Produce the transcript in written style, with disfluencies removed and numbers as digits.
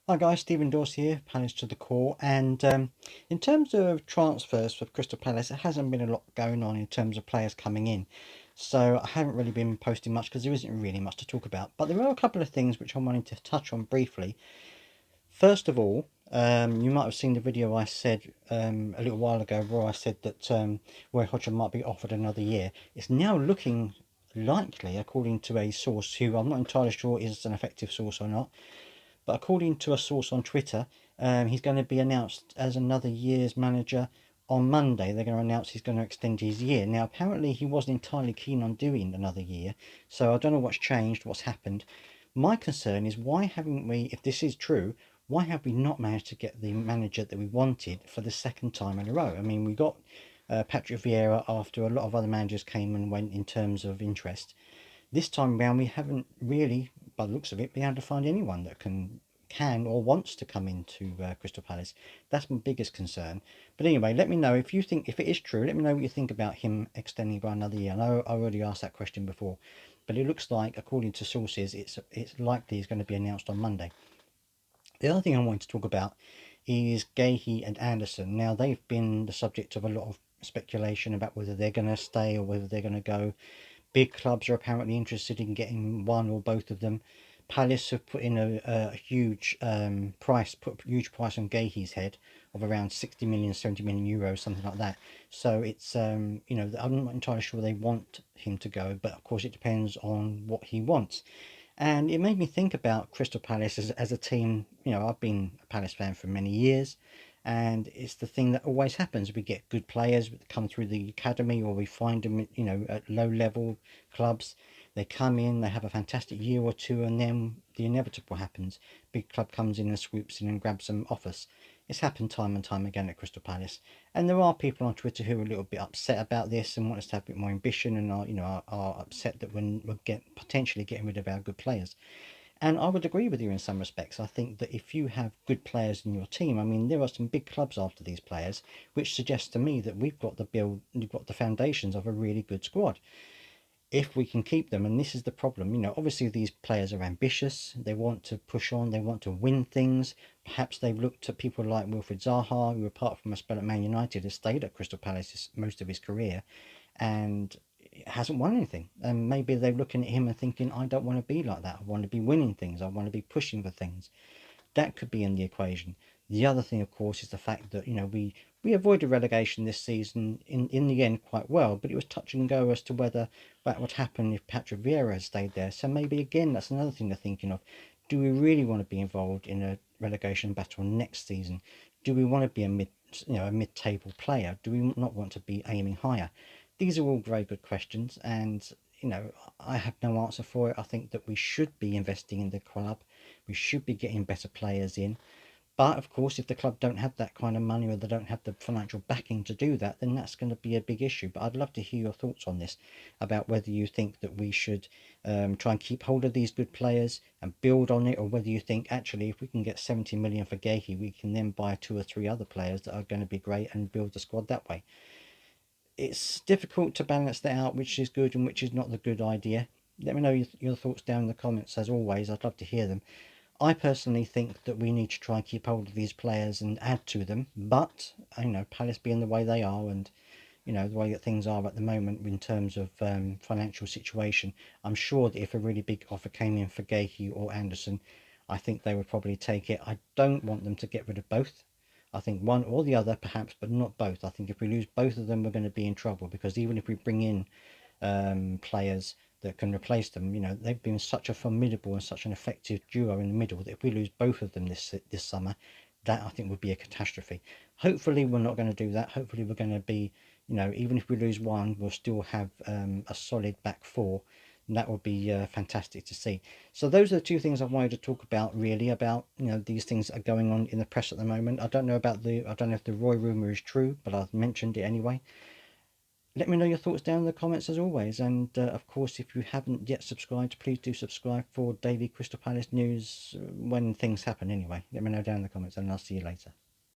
Hi guys, Stephen Dorsey here, Palace to the core. And in terms of transfers for Crystal Palace, there hasn't been a lot going on in terms of players coming in. So I haven't really been posting much because there isn't really much to talk about. But there are a couple of things which I wanted to touch on briefly. First of all, you might have seen the video I said a little while ago where I said that Roy Hodgson might be offered another year. It's now looking likely, according to a source who I'm not entirely sure is an effective source or not, but according to a source on Twitter, he's going to be announced as another year's manager on Monday. They're going to announce he's going to extend his year. Now, apparently, he wasn't entirely keen on doing another year, so I don't know what's changed, what's happened. My concern is why haven't we, if this is true, why have we not managed to get the manager that we wanted for the second time in a row? I mean, we got Patrick Vieira after a lot of other managers came and went in terms of interest. This time round, we haven't really, by the looks of it, been able to find anyone that can or wants to come into Crystal Palace. That's my biggest concern. But anyway, let me know if you think, if it is true, let me know what you think about him extending by another year. I know I already asked that question before, but it looks like, according to sources, it's likely it's going to be announced on Monday. The other thing I wanted to talk about is Guehi and Anderson. Now, they've been the subject of a lot of speculation about whether they're going to stay or whether they're going to go. Big clubs are apparently interested in getting one or both of them. Palace have put in a huge put a huge price on Guehi's head of around 60 million, 70 million euros, something like that. So it's, I'm not entirely sure they want him to go, but of course it depends on what he wants. And it made me think about Crystal Palace as a team. I've been a Palace fan for many years, and it's the thing that always happens. We get good players that come through the academy, or we find them, at low level clubs. They come in, they have a fantastic year or two, and then the inevitable happens. Big club comes in and swoops in and grabs them off us. It's happened time and time again at Crystal Palace, and there are people on Twitter who are a little bit upset about this and want us to have a bit more ambition, and are upset that we're potentially getting rid of our good players. And I would agree with you in some respects. I think that if you have good players in your team, I mean, there are some big clubs after these players, which suggests to me that we've got the foundations of a really good squad if we can keep them. And this is the problem. Obviously these players are ambitious, they want to push on, they want to win things. Perhaps they've looked at people like Wilfried Zaha, who apart from a spell at Man United has stayed at Crystal Palace most of his career and hasn't won anything. And maybe they're looking at him and thinking, I don't want to be like that, I want to be winning things, I want to be pushing for things. That could be in the equation. The other thing, of course, is the fact that we avoided relegation this season in the end quite well, but it was touch and go as to whether that would happen if Patrick Vieira had stayed there. So maybe again, that's another thing they're thinking of. Do we really want to be involved in a relegation battle next season? Do we want to be a mid-table player? Do we not want to be aiming higher? These are all very good questions, and I have no answer for it. I think that we should be investing in the club. We should be getting better players in. But of course, if the club don't have that kind of money or they don't have the financial backing to do that, then that's going to be a big issue. But I'd love to hear your thoughts on this, about whether you think that we should try and keep hold of these good players and build on it, or whether you think actually if we can get 70 million for Guehi, we can then buy two or three other players that are going to be great and build the squad that way. It's difficult to balance that out, which is good and which is not the good idea. Let me know your thoughts down in the comments. As always, I'd love to hear them. I personally think that we need to try and keep hold of these players and add to them, but Palace being the way they are, and the way that things are at the moment in terms of financial situation, I'm sure that if a really big offer came in for Guehi or Anderson, I think they would probably take it. I don't want them to get rid of both. I think one or the other perhaps, but not both. I think if we lose both of them, we're going to be in trouble, because even if we bring in players that can replace them, they've been such a formidable and such an effective duo in the middle that if we lose both of them this summer, that I think would be a catastrophe. Hopefully we're not going to do that. Hopefully we're going to be, even if we lose one, we'll still have a solid back four. And that would be fantastic to see. So those are the two things I wanted to talk about, really, about these things that are going on in the press at the moment. I don't know if the Roy rumor is true, but I've mentioned it anyway. Let me know your thoughts down in the comments as always, and of course, if you haven't yet subscribed, please do subscribe for daily Crystal Palace news when things happen anyway. Let me know down in the comments, and I'll see you later.